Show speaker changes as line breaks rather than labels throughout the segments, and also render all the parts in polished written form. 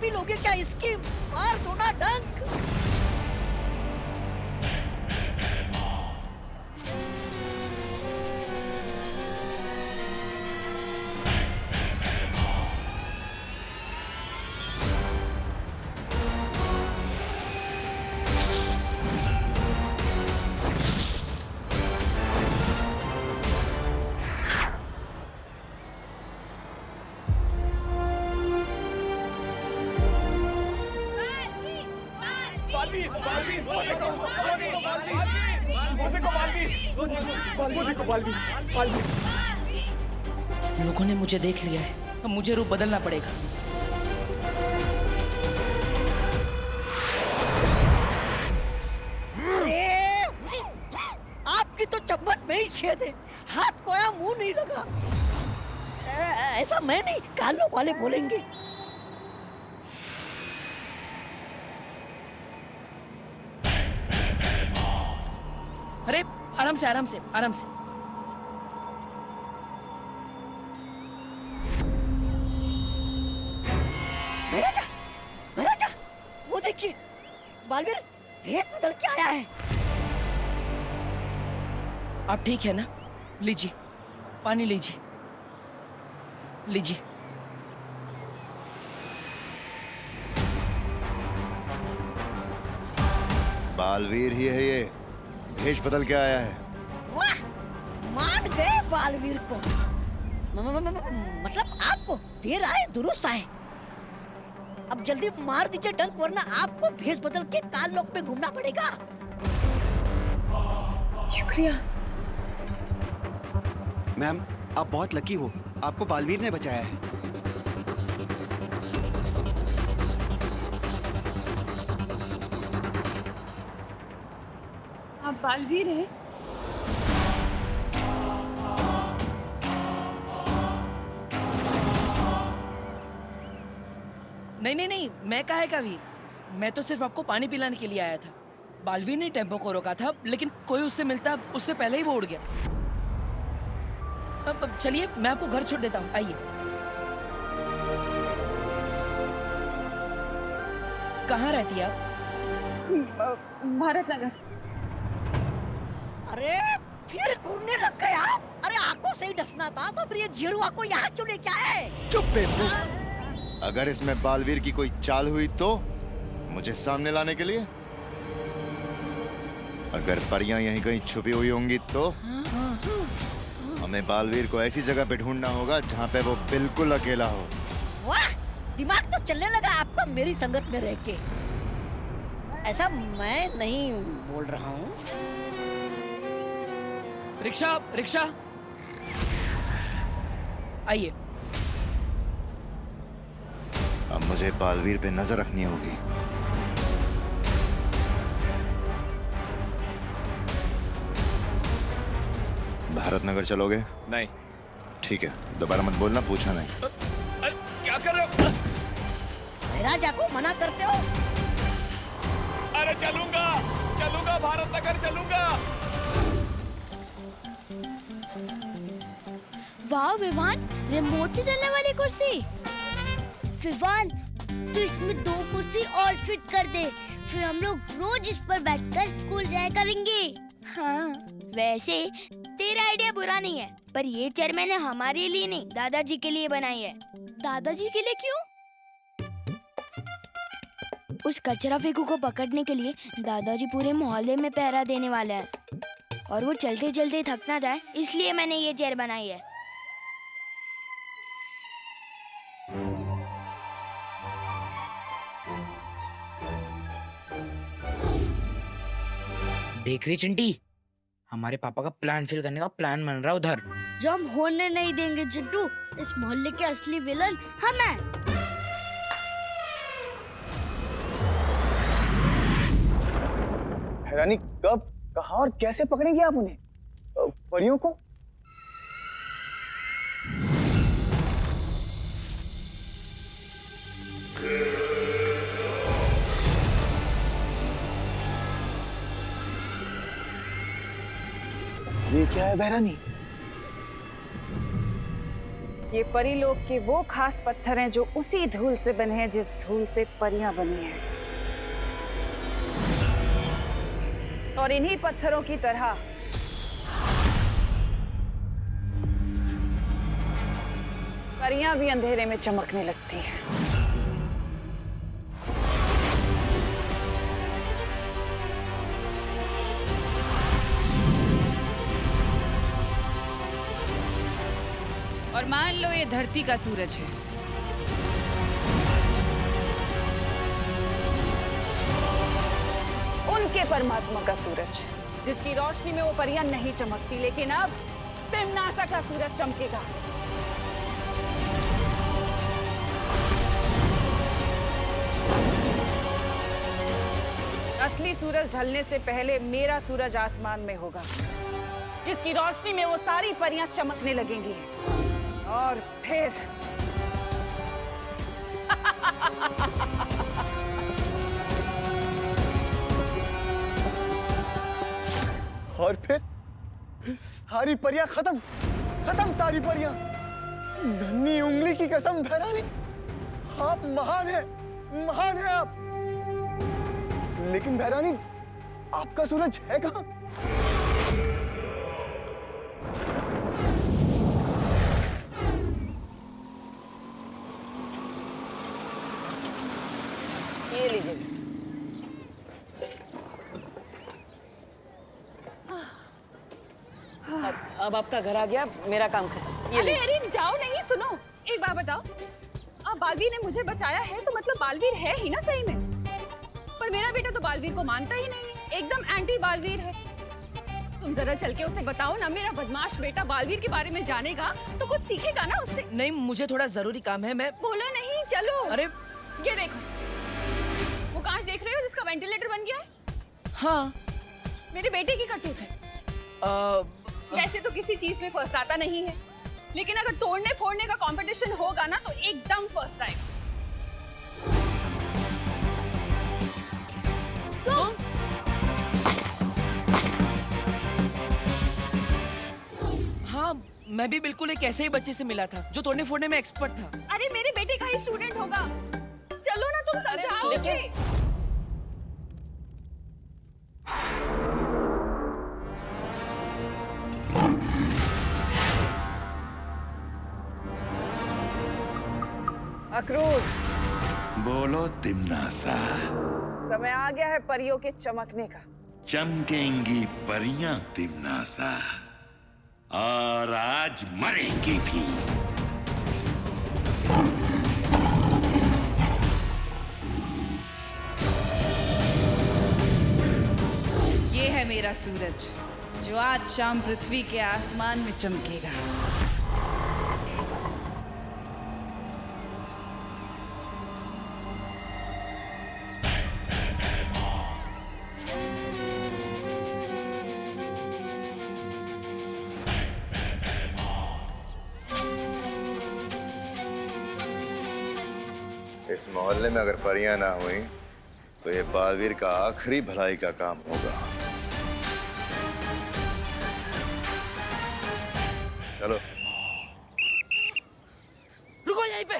भी लोगे क्या इसकी? मार दो ना डंक।
लोगों ने मुझे देख लिया है, अब मुझे रूप बदलना पड़ेगा।
आपकी तो चम्मच में ही छेद है, हाथ कोया मुंह नहीं लगा। ऐसा मैं नहीं, कालों वाले बोलेंगे।
अरे आराम से आराम से आराम से।
महाराजा, वो देखिए, बालवीर भेष बदल के आया है।
आप ठीक है ना? लीजिए, पानी लीजिए, लीजिए।
बालवीर ही है ये, भेष बदल के आया है।
वाह, मान गए बालवीर को। मतलब आपको देर आए दुरुस्त आए। अब जल्दी मार दीजिए डंक, वरना आपको भेष बदल के काल लोक में घूमना पड़ेगा।
शुक्रिया
मैम, आप बहुत लकी हो, आपको बालवीर ने बचाया है।
आप बालवीर हैं?
नहीं नहीं नहीं, मैं काहे का वीर? मैं तो सिर्फ आपको पानी पिलाने के लिए आया था। बालवीर ने टेम्पो को रोका था, लेकिन कोई उससे मिलता उससे पहले ही वो उड़ गया। अब चलिए, मैं आपको घर छोड़ देता हूँ, आइए। कहाँ रहती है आप?
भारत नगर।
अरे फिर घूमने लग गए आप? अरे आंखों से ही डसना था तो फिर ये जीरुआ को यहाँ क्यों लेके आए?
चुप बेवकूफ। अगर इसमें बालवीर की कोई चाल हुई तो मुझे सामने लाने के लिए? अगर परियां यहीं कहीं छुपी हुई होंगी तो हमें बालवीर को ऐसी जगह पे ढूंढना होगा जहाँ पे वो बिल्कुल अकेला हो।
वाह, दिमाग तो चलने लगा आपका मेरी संगत में रह के। ऐसा मैं नहीं बोल रहा हूँ।
रिक्शा रिक्शा, आइए।
अब मुझे बालवीर पे नजर रखनी होगी। भारत नगर चलोगे?
नहीं।
ठीक है, दोबारा मत बोलना, पूछा नहीं।
अरे क्या कर रहे हो?
राजा को मना करते हो?
अरे चलूंगा, चलूंगा, भारत नगर चलूंगा।
वाह विवान, रिमोट से चलने वाली कुर्सी। विवान, तू इसमें 2 कुर्सी और फिट कर दे, फिर हम लोग रोज इस पर बैठकर स्कूल जाया करेंगे। हाँ, वैसे तेरा आइडिया बुरा नहीं है, पर ये चेयर मैंने हमारे लिए नहीं, दादाजी के लिए बनाई है। दादाजी के लिए क्यों? उस कचरा फेंकू को पकड़ने के लिए दादाजी पूरे मोहल्ले में पहरा देने वाले हैं, और वो चलते चलते थक ना जाए, इसलिए मैंने ये चेयर बनाई है।
देख रही चिंटी, हमारे पापा का प्लान फेल करने का प्लान बन रहा है उधर।
जो हम होने नहीं देंगे चिट्टू, इस मोहल्ले के असली विलन हम हैं।
हैरानी, कब, कहाँ और कैसे पकड़ेंगे आप उन्हें, परियों को? ये क्या है बहरानी?
ये परी लोग के वो खास पत्थर हैं जो उसी धूल से बने हैं जिस धूल से परियां बनी हैं। और इन्हीं पत्थरों की तरह परियां भी अंधेरे में चमकने लगती हैं।
और मान लो ये धरती का सूरज है।
उनके परमात्मा का सूरज, जिसकी रोशनी में वो परियां नहीं चमकती, लेकिन अब तिम्नासा का सूरज चमकेगा। असली सूरज ढलने से पहले मेरा सूरज आसमान में होगा, जिसकी रोशनी में वो सारी परियां चमकने लगेंगी। और फिर
और फिर सारी परियां खत्म, खत्म सारी परियां। नन्ही उंगली की कसम भैरानी, आप महान हैं, महान हैं आप। लेकिन भैरानी, आपका सूरज है कहाँ?
ये लीजिए। अब आपका घर आ गया, मेरा काम खत्म। ये
अरे अरे जाओ नहीं, सुनो एक बात बताओ, अब बालवीर ने मुझे बचाया है तो मतलब बालवीर है ही ना सही में। पर मेरा बेटा तो बालवीर को मानता ही नहीं है, एकदम एंटी बालवीर है। तुम जरा चल के उसे बताओ ना, मेरा बदमाश बेटा बालवीर के बारे में जानेगा तो कुछ सीखेगा ना उससे।
नहीं, मुझे थोड़ा जरूरी काम है, मैं।
बोलो नहीं, चलो।
अरे
ये देखो, वो कांच देख रहे हो जिसका वेंटिलेटर बन गया है?
हाँ,
मेरे बेटे की करतूत है। वैसे तो किसी चीज में फर्स्ट आता नहीं है, लेकिन अगर तोड़ने फोड़ने का कंपटीशन होगा ना तो एकदम फर्स्ट आएगा।
हाँ, मैं भी बिल्कुल एक ऐसे ही बच्चे से मिला था जो तोड़ने फोड़ने में एक्सपर्ट था।
अरे मेरे बेटे का ही स्टूडेंट होगा, चलो ना तुम समझाओ उसे।
अक्रूर,
बोलो तिम्नासा।
समय आ गया है परियों के चमकने का।
चमकेंगी परियां तिम्नासा, और आज मरेंगी भी।
ये है मेरा सूरज, जो आज शाम पृथ्वी के आसमान में चमकेगा।
इस मोहल्ले में अगर परियां ना हुई तो ये बालवीर का आखिरी भलाई का काम होगा। चलो।
रुको यहीं पे।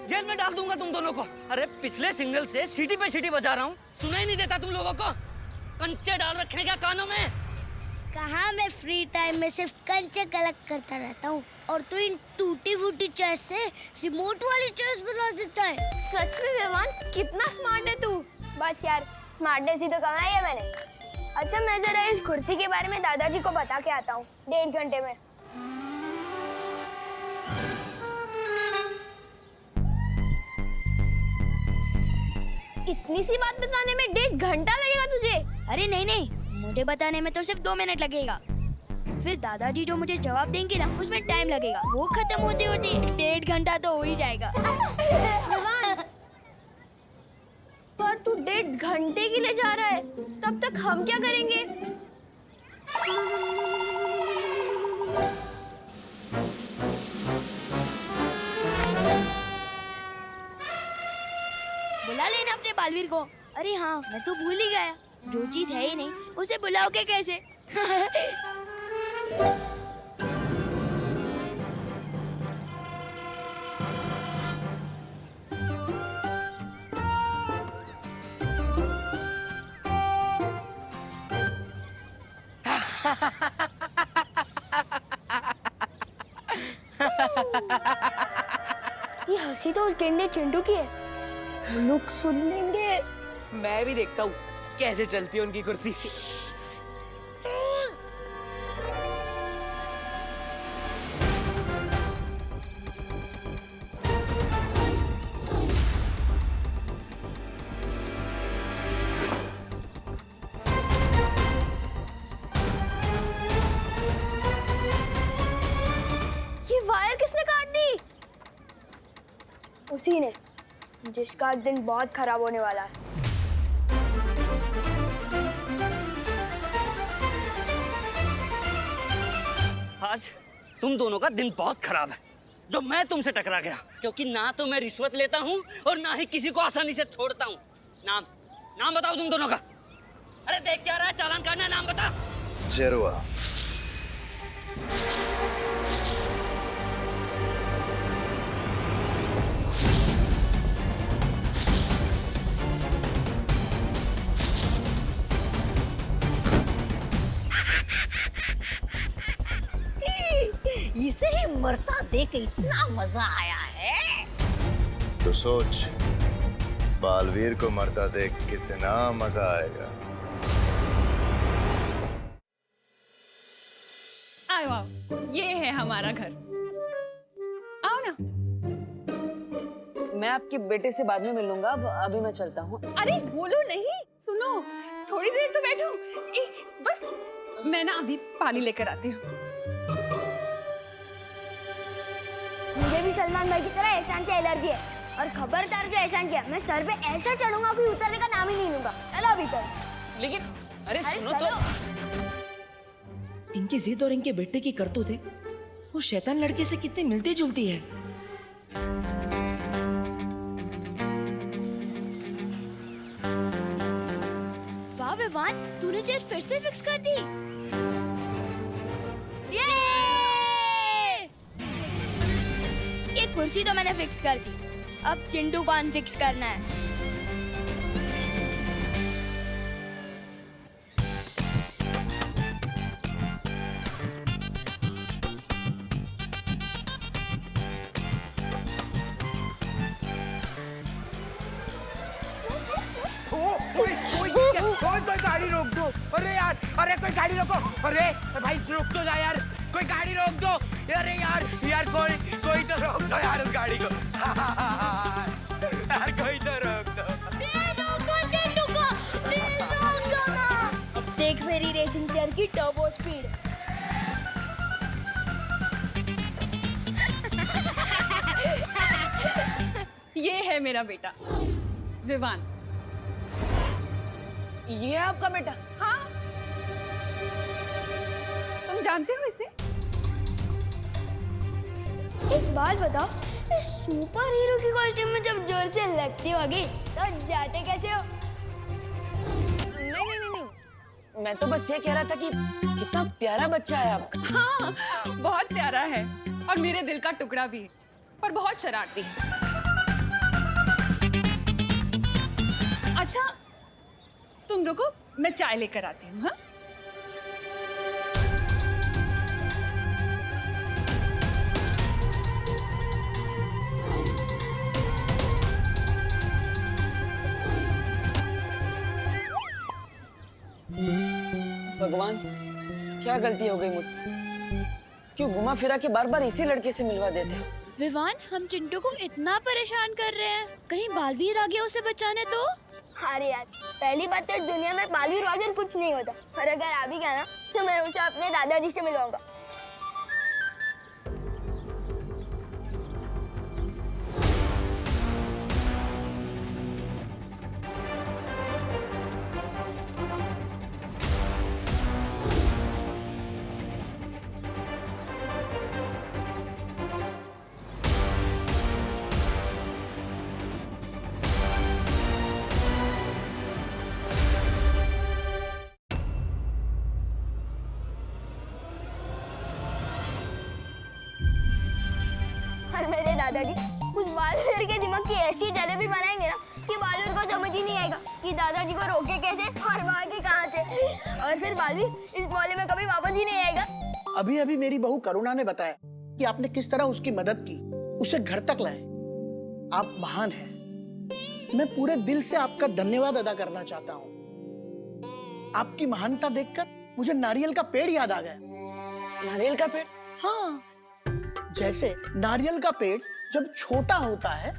जेल में डाल दूंगा तुम दोनों को। अरे पिछले सिग्नल से सीटी पे सीटी बजा रहा हूँ, सुनाई नहीं देता तुम लोगों को? कंचे डाल रखे हैं क्या कानों में?
कहाँ, मैं फ्री टाइम में सिर्फ कंचे कलेक्ट करता रहता हूँ और तू इन टूटी फूटी चेस से रिमोट वाली चेस बना देता है।
सच में विमान, कितना स्मार्ट है तू। बस यार, स्मार्टनेस ही तो कमाई है मैंने। अच्छा, मैं जरा इस कुर्सी के बारे में दादाजी को बता के आता हूँ 1.5 घंटे में। इतनी सी बात बताने में 1.5 घंटा लगेगा तुझे? अरे नहीं नहीं, मुझे बताने में तो सिर्फ 2 मिनट लगेगा। फिर दादाजी जो मुझे जवाब देंगे ना, उसमें टाइम लगेगा। वो खत्म होते होते 1.5 घंटा तो हो ही जाएगा। पर तू 1.5 घंटे के लिए जा रहा है, तब तक हम क्या करेंगे? बुला लेना अपने बालवीर को। अरे हाँ, मैं तो भूल ही गया, जो चीज है ही नहीं उसे बुलाओगे कैसे? कुर्सी तो उस गिंडे चिंटू की है। लोग सुन लेंगे।
मैं भी देखता हूँ कैसे चलती है उनकी कुर्सी।
ये वायर किसने काट दी? उसी ने, जिसका दिन बहुत खराब होने वाला है।
आज तुम दोनों का दिन बहुत खराब है जो मैं तुमसे टकरा गया, क्योंकि ना तो मैं रिश्वत लेता हूँ और ना ही किसी को आसानी से छोड़ता हूँ। नाम बताओ तुम दोनों का। अरे देख क्या रहा है, चालान काटना है, नाम बता।
जेरुआ।
इसे ही मरता देख इतना मजा आया है।
तो सोच, बालवीर को मरता देख कितना मजा आएगा।
आओ आओ, ये है हमारा घर। आओ ना।
मैं आपके बेटे से बाद में मिलूंगा, अभी मैं चलता हूँ।
अरे बोलो नहीं, सुनो, थोड़ी देर तो बैठो। बस मैं ना अभी पानी लेकर आती हूँ।
मुझे भी सलमान भाई की तरह एहसान से एलर्जी है, और खबरदार जो एहसान किया, मैं सर पे ऐसा चढ़ूंगा कि उतरने का नाम ही नहीं लूंगा। चलो अभी चल।
लेकिन अरे सुनो तो। इनकी जिद और इनके बेटे की करतूतें वो शैतान लड़के से कितनी मिलती जुलती है।
वाह विवान, तूने चेयर फिर से फिक्स कर दी। ये कुर्सी तो मैंने फिक्स कर दी, अब चिंटू को अनफिक्स करना है।
कोई गाड़ी रोक दो। अरे यार, अरे कोई गाड़ी रोको। अरे भाई रोक दो जा यार, कोई गाड़ी रोक दो। अरे यार कोई तो रोक दो यार उस गाड़ी को। यार कोई तो रोक दो।
अब देख मेरी रेसिंग चेयर की टर्बो स्पीड।
ये है मेरा बेटा विवान।
ये है आपका बेटा?
हाँ, तुम जानते हो इसे?
एक बात बताओ, सुपर हीरो की कॉस्ट्यूम में जब जोर से लगती होगी तो जाते कैसे हो?
नहीं, मैं तो बस ये कह रहा था कि कितना प्यारा बच्चा है आपका।
हाँ, बहुत प्यारा है और मेरे दिल का टुकड़ा भी है, पर बहुत शरारती है। अच्छा, तुम रुको, मैं चाय लेकर आती हूँ। हाँ?
भगवान, क्या गलती हो गई मुझसे? क्यों घुमा फिरा के बार बार इसी लड़के से मिलवा देते हो?
विवान, हम चिंटू को इतना परेशान कर रहे हैं, कहीं बालवीर आ गया उसे बचाने तो? अरे यार, पहली बात तो दुनिया में बालवीर वगैरह कुछ नहीं होता, और अगर आ भी गया ना तो मैं उसे अपने दादाजी से मिलवाऊंगा। और मेरे दादाजी उस बालवीर के दिमाग की ऐसी जलेबी बनाएंगे ना कि बालवीर को समझ ही नहीं आएगा कि दादाजी को रोके कैसे और भागे कहाँ से, और फिर बालवीर इस मोहल्ले में कभी वापस ही नहीं आएगा।
अभी अभी मेरी बहू करुणा ने बताया कि आपने किस तरह उसकी मदद की, उसे घर तक लाए। आप महान हैं। मैं पूरे दिल से आपका धन्यवाद अदा करना चाहता हूँ। आपकी महानता देखकर मुझे नारियल का पेड़ याद आ गया।
नारियल का पेड़?
हाँ, जैसे नारियल का पेड़ जब छोटा होता है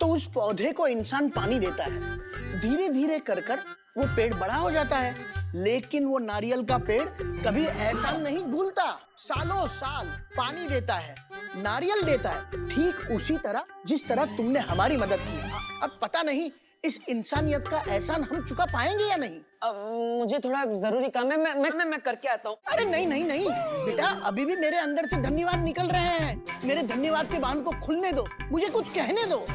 तो उस पौधे को इंसान पानी देता है, धीरे धीरे कर कर वो पेड़ बड़ा हो जाता है। लेकिन वो नारियल का पेड़ कभी ऐसा नहीं भूलता, सालों साल पानी देता है, नारियल देता है, ठीक उसी तरह जिस तरह तुमने हमारी मदद की। अब पता नहीं इस इंसानियत का एहसान हम चुका पाएंगे या नहीं।
मुझे थोड़ा जरूरी काम है, मैं करके आता हूँ।
अरे नहीं नहीं नहीं बेटा, अभी भी मेरे अंदर से धन्यवाद निकल रहे हैं। मेरे धन्यवाद के बांध को खुलने दो, मुझे कुछ कहने दो।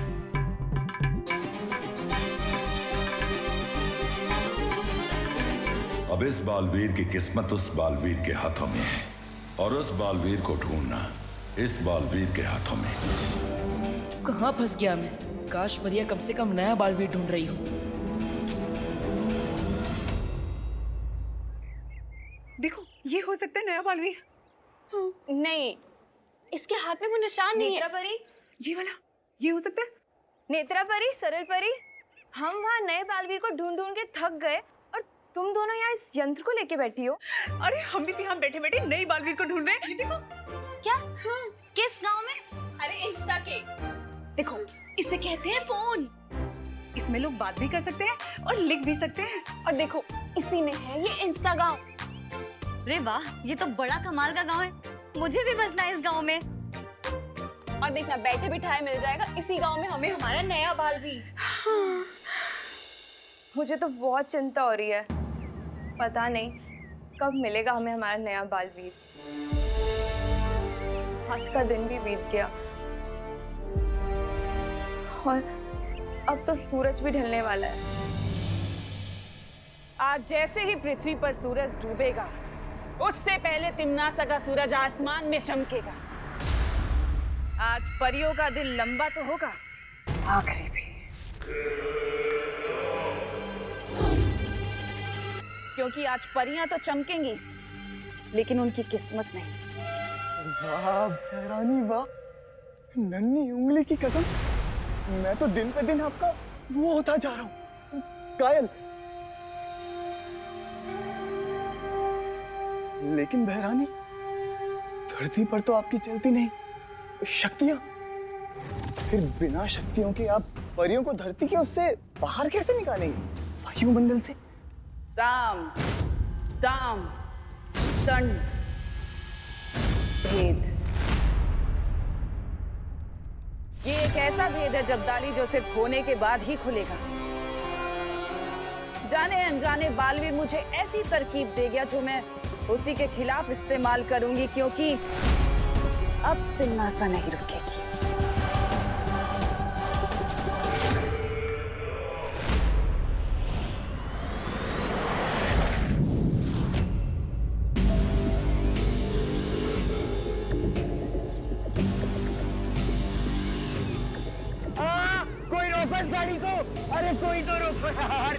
अब इस बालवीर की किस्मत उस बालवीर के हाथों में है और उस बालवीर को ढूंढना इस बालवीर के हाथों में।
कहाँ फंस गया मैं? काश परिया कम से कम नया बालवीर ढूंढ रही हो।
देखो, ये हो सकता है नया बालवीर।
नहीं, इसके हाथ में वो निशान नहीं है।
नेत्रा परी, ये वाला, ये हो सकता है।
नेत्रा परी, सरल परी, हम वहाँ नए बालवीर को ढूंढ ढूंढ के थक गए और तुम दोनों यहाँ इस यंत्र को लेके बैठी हो।
अरे हम भी यहाँ बैठे बैठे नए बालवीर को ढूंढ रहे हैं। देखो
क्या? किस गांव में? अरे इंस्टा के। देखो, इसे कहते हैं फोन।
इसमें लोग बात भी कर सकते हैं और लिख भी सकते हैं।
और देखो, इसी में है ये इंस्टा गांव।
अरे वाह, ये तो बड़ा कमाल का गांव है। मुझे भी बसना है इस गांव में।
और देखना, बैठे बिठाए मिल जाएगा इसी गांव में हमें हमारा नया बालवीर। मुझे तो बहुत चिंता हो रही है। पता नहीं कब मिलेगा हमें हमारा नया बालवीर। आज का दिन भी बीत गया और अब तो सूरज भी ढलने वाला है।
आज जैसे ही पृथ्वी पर सूरज डूबेगा, उससे पहले तिम्नासा का सूरज आसमान में चमकेगा। आज परियों का दिल लंबा तो होगा, आखिरी भी। क्योंकि आज परियां तो चमकेंगी, लेकिन उनकी किस्मत नहीं।
वाह भैरानी वाह, नन्ही उंगली की कसम, मैं तो दिन पे दिन आपका वो होता जा रहा हूँ, कायल। लेकिन भैरानी, धरती पर तो आपकी चलती नहीं शक्तियां, फिर बिना शक्तियों के आप परियों को धरती के उससे बाहर कैसे निकालेंगे, वायुमंडल से?
साम, दाम, दंड, भेद। ये एक ऐसा भेद है जब्दाली जो सिर्फ होने के बाद ही खुलेगा। जाने अनजाने बालवीर मुझे ऐसी तरकीब दे गया जो मैं उसी के खिलाफ इस्तेमाल करूंगी, क्योंकि अब तिम्नासा नहीं रुकेगी।
कोई रोको इस गाड़ी को। अरे कोई तो रोको यार।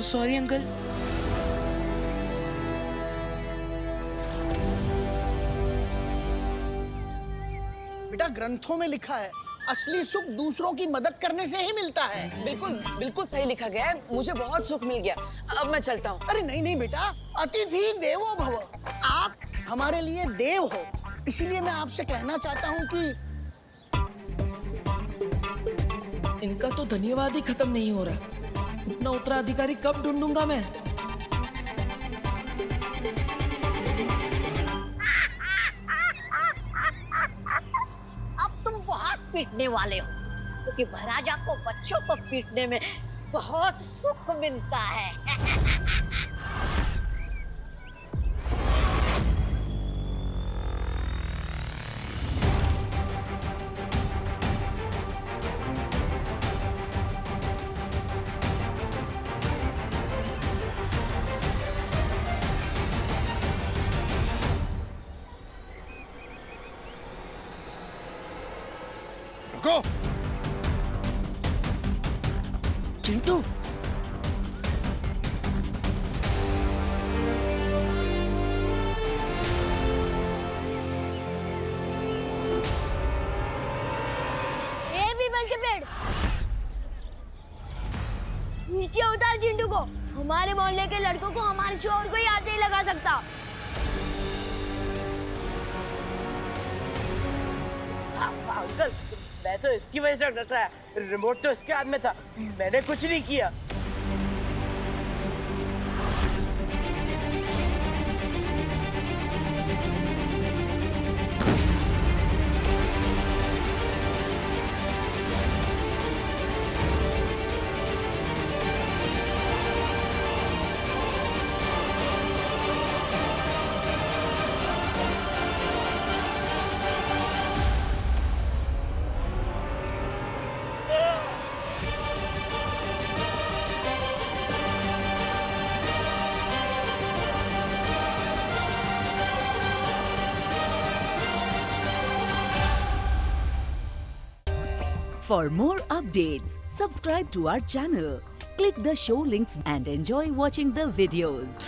Sorry uncle.
बेटा, ग्रंथों में लिखा है असली सुख दूसरों की मदद करने से ही मिलता है।
बिल्कुल बिल्कुल सही लिखा गया है। मुझे बहुत सुख मिल गया। अब मैं चलता हूँ।
अरे नहीं नहीं बेटा, अतिथि देवो भव। आप हमारे लिए देव हो, इसीलिए मैं आपसे कहना चाहता हूँ कि
इनका तो धन्यवाद ही खत्म नहीं हो रहा। इतना उत्तराधिकारी कब ढूंढूंगा मैं?
अब तुम बहुत पीटने वाले हो, क्योंकि महाराजा को बच्चों को पीटने में बहुत सुख मिलता है।
गो।
चिंटू,
ए पीपल के पेड़, नीचे उतार चिंटू को। हमारे मोहल्ले के लड़कों को हमारे शोर कोई हाथ नहीं लगा सकता।
अंकल, मैं तो इसकी वजह से डर रहा है। रिमोट तो इसके हाथ में था, मैंने कुछ नहीं किया।
For more updates, subscribe to our channel, click the show links and enjoy watching the videos.